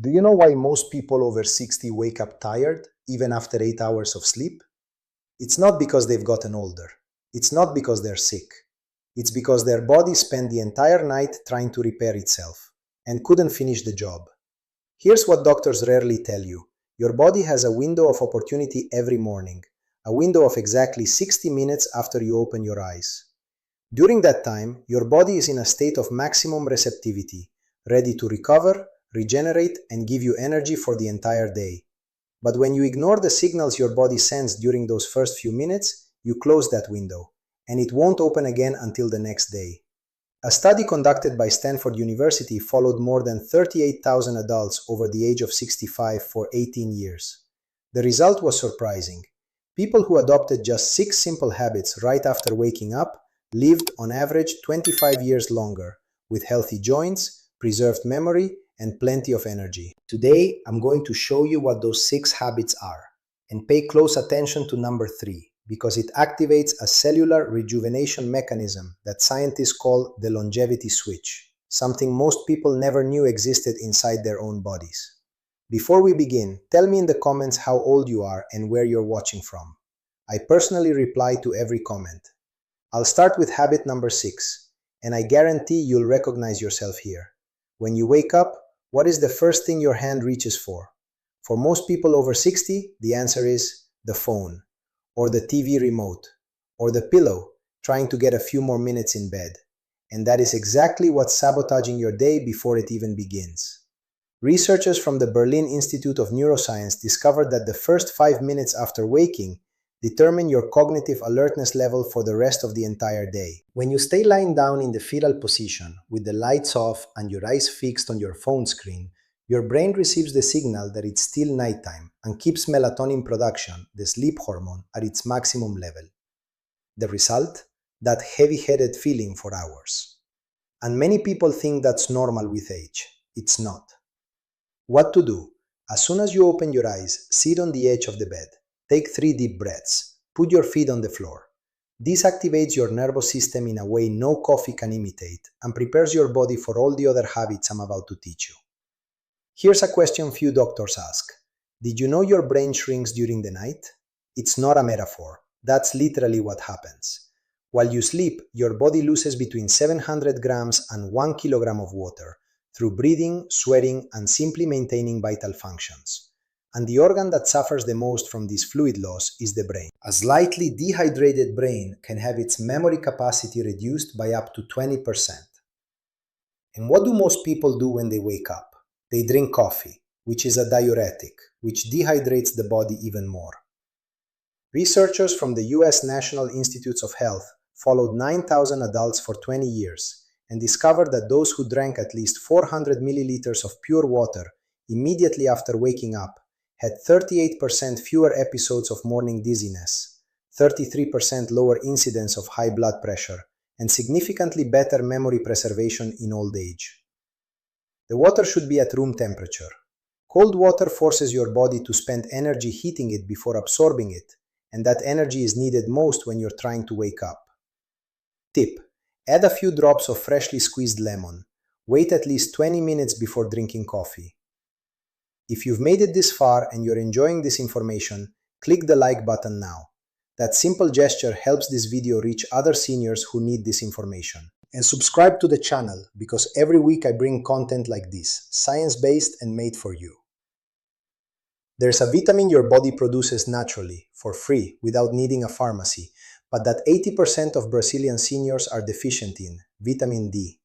Do you know why most people over 60 wake up tired, even after 8 hours of sleep? It's not because they've gotten older. It's not because they're sick. It's because their body spent the entire night trying to repair itself and couldn't finish the job. Here's what doctors rarely tell you. Your body has a window of opportunity every morning, a window of exactly 60 minutes after you open your eyes. During that time, your body is in a state of maximum receptivity, ready to recover, regenerate, and give you energy for the entire day. But when you ignore the signals your body sends during those first few minutes, you close that window, and it won't open again until the next day. A study conducted by Stanford University followed more than 38,000 adults over the age of 65 for 18 years. The result was surprising. People who adopted just 6 simple habits right after waking up lived on average 25 years longer, with healthy joints, preserved memory, and plenty of energy. Today, I'm going to show you what those 6 habits are. And pay close attention to number 3, because it activates a cellular rejuvenation mechanism that scientists call the longevity switch, something most people never knew existed inside their own bodies. Before we begin, tell me in the comments how old you are and where you're watching from. I personally reply to every comment. I'll start with habit number 6, and I guarantee you'll recognize yourself here. When you wake up, what is the first thing your hand reaches for? For most people over 60, the answer is the phone, or the TV remote, or the pillow, trying to get a few more minutes in bed. And that is exactly what's sabotaging your day before it even begins. Researchers from the Berlin Institute of Neuroscience discovered that the first 5 minutes after waking determine your cognitive alertness level for the rest of the entire day. When you stay lying down in the fetal position with the lights off and your eyes fixed on your phone screen, your brain receives the signal that it's still nighttime and keeps melatonin production, the sleep hormone, at its maximum level. The result? That heavy-headed feeling for hours. And many people think that's normal with age. It's not. What to do? As soon as you open your eyes, sit on the edge of the bed. Take 3 deep breaths. Put your feet on the floor. This activates your nervous system in a way no coffee can imitate and prepares your body for all the other habits I'm about to teach you. Here's a question few doctors ask. Did you know your brain shrinks during the night? It's not a metaphor. That's literally what happens. While you sleep, your body loses between 700 grams and 1 kilogram of water through breathing, sweating, and simply maintaining vital functions. And the organ that suffers the most from this fluid loss is the brain. A slightly dehydrated brain can have its memory capacity reduced by up to 20%. And what do most people do when they wake up? They drink coffee, which is a diuretic, which dehydrates the body even more. Researchers from the US National Institutes of Health followed 9,000 adults for 20 years and discovered that those who drank at least 400 milliliters of pure water immediately after waking up had 38% fewer episodes of morning dizziness, 33% lower incidence of high blood pressure, and significantly better memory preservation in old age. The water should be at room temperature. Cold water forces your body to spend energy heating it before absorbing it, and that energy is needed most when you're trying to wake up. Tip: add a few drops of freshly squeezed lemon. Wait at least 20 minutes before drinking coffee. If you've made it this far and you're enjoying this information, click the like button now. That simple gesture helps this video reach other seniors who need this information. And subscribe to the channel, because every week I bring content like this, science-based and made for you. There's a vitamin your body produces naturally, for free, without needing a pharmacy, but that 80% of Brazilian seniors are deficient in, vitamin D.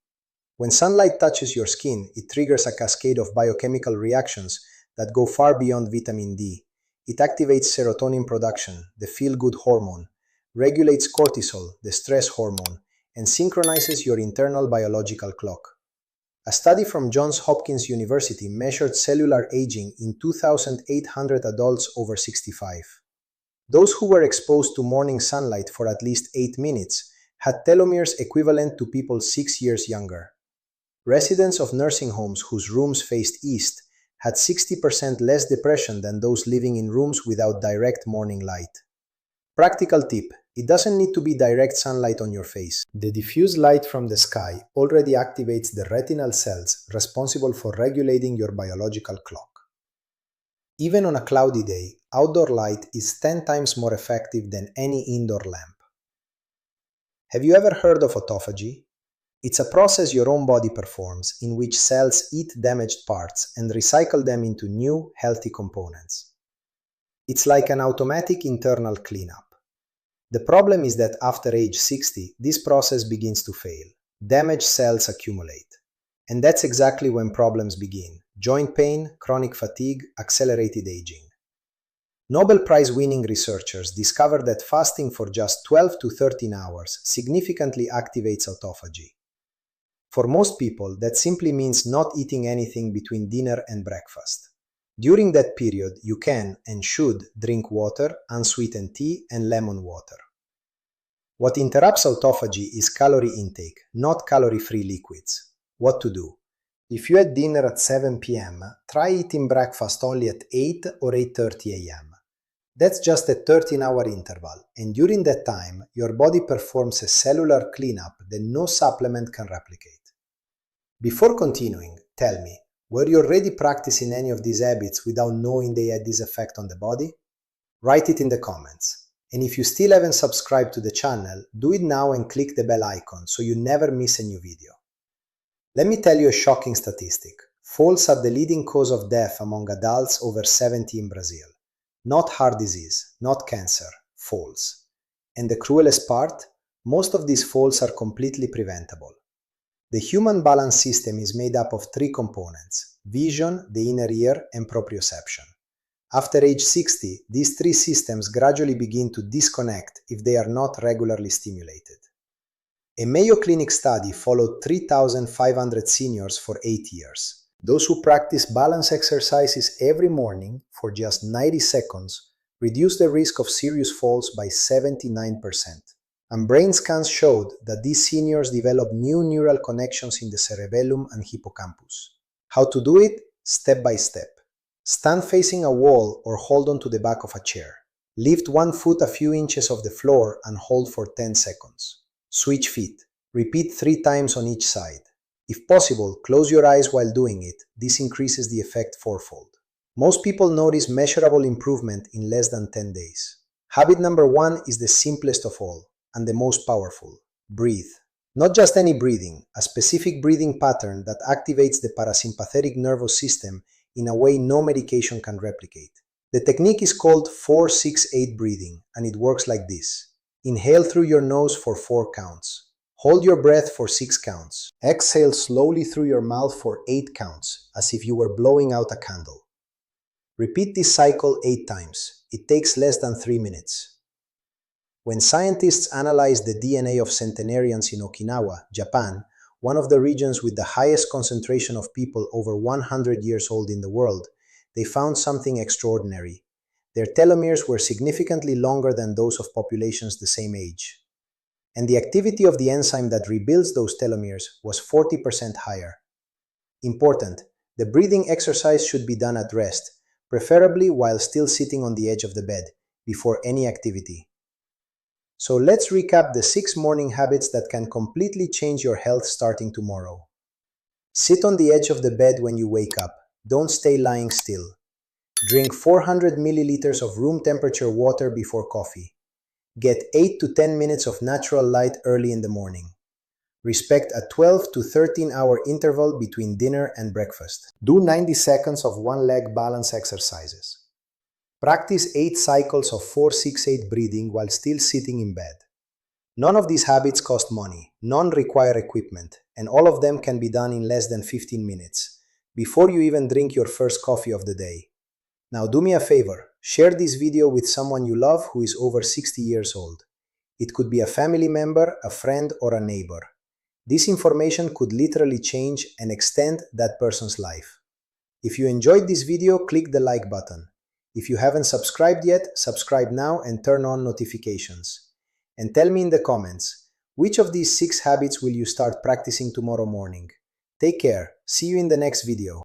When sunlight touches your skin, it triggers a cascade of biochemical reactions that go far beyond vitamin D. It activates serotonin production, the feel-good hormone, regulates cortisol, the stress hormone, and synchronizes your internal biological clock. A study from Johns Hopkins University measured cellular aging in 2,800 adults over 65. Those who were exposed to morning sunlight for at least 8 minutes had telomeres equivalent to people 6 years younger. Residents of nursing homes whose rooms faced east had 60% less depression than those living in rooms without direct morning light. Practical tip: It doesn't need to be direct sunlight on your face. The diffuse light from the sky already activates the retinal cells responsible for regulating your biological clock. Even on a cloudy day, outdoor light is 10 times more effective than any indoor lamp. Have you ever heard of autophagy? It's a process your own body performs in which cells eat damaged parts and recycle them into new, healthy components. It's like an automatic internal cleanup. The problem is that after age 60, this process begins to fail. Damaged cells accumulate. And that's exactly when problems begin: joint pain, chronic fatigue, accelerated aging. Nobel Prize-winning researchers discovered that fasting for just 12 to 13 hours significantly activates autophagy. For most people, that simply means not eating anything between dinner and breakfast. During that period, you can and should drink water, unsweetened tea, and lemon water. What interrupts autophagy is calorie intake, not calorie-free liquids. What to do? If you had dinner at 7 p.m., try eating breakfast only at 8 or 8:30 a.m. That's just a 13-hour interval, and during that time, your body performs a cellular cleanup that no supplement can replicate. Before continuing, tell me, were you already practicing any of these habits without knowing they had this effect on the body? Write it in the comments. And if you still haven't subscribed to the channel, do it now and click the bell icon so you never miss a new video. Let me tell you a shocking statistic. Falls are the leading cause of death among adults over 70 in Brazil. Not heart disease, not cancer, falls. And the cruelest part? Most of these falls are completely preventable. The human balance system is made up of 3 components: vision, the inner ear, and proprioception. After age 60, these 3 systems gradually begin to disconnect if they are not regularly stimulated. A Mayo Clinic study followed 3,500 seniors for 8 years. Those who practice balance exercises every morning for just 90 seconds reduced the risk of serious falls by 79%. And brain scans showed that these seniors developed new neural connections in the cerebellum and hippocampus. How to do it? Step by step. Stand facing a wall or hold on to the back of a chair. Lift one foot a few inches off the floor and hold for 10 seconds. Switch feet. Repeat 3 times on each side. If possible, close your eyes while doing it. This increases the effect fourfold. Most people notice measurable improvement in less than 10 days. Habit number 1 is the simplest of all and the most powerful. Breathe. Not just any breathing, a specific breathing pattern that activates the parasympathetic nervous system in a way no medication can replicate. The technique is called 4-6-8 breathing, and it works like this. Inhale through your nose for 4 counts. Hold your breath for 6 counts. Exhale slowly through your mouth for 8 counts, as if you were blowing out a candle. Repeat this cycle 8 times. It takes less than 3 minutes. When scientists analyzed the DNA of centenarians in Okinawa, Japan, one of the regions with the highest concentration of people over 100 years old in the world, they found something extraordinary. Their telomeres were significantly longer than those of populations the same age. And the activity of the enzyme that rebuilds those telomeres was 40% higher. Important, the breathing exercise should be done at rest, preferably while still sitting on the edge of the bed, before any activity. So let's recap the 6 morning habits that can completely change your health starting tomorrow. Sit on the edge of the bed when you wake up. Don't stay lying still. Drink 400 milliliters of room temperature water before coffee. Get 8 to 10 minutes of natural light early in the morning. Respect a 12 to 13 hour interval between dinner and breakfast. Do 90 seconds of one-leg balance exercises. Practice 8 cycles of 4-6-8 breathing while still sitting in bed. None of these habits cost money, none require equipment, and all of them can be done in less than 15 minutes, before you even drink your first coffee of the day. Now do me a favor, share this video with someone you love who is over 60 years old. It could be a family member, a friend, or a neighbor. This information could literally change and extend that person's life. If you enjoyed this video, click the like button. If you haven't subscribed yet, subscribe now and turn on notifications. And tell me in the comments, which of these 6 habits will you start practicing tomorrow morning? Take care. See you in the next video.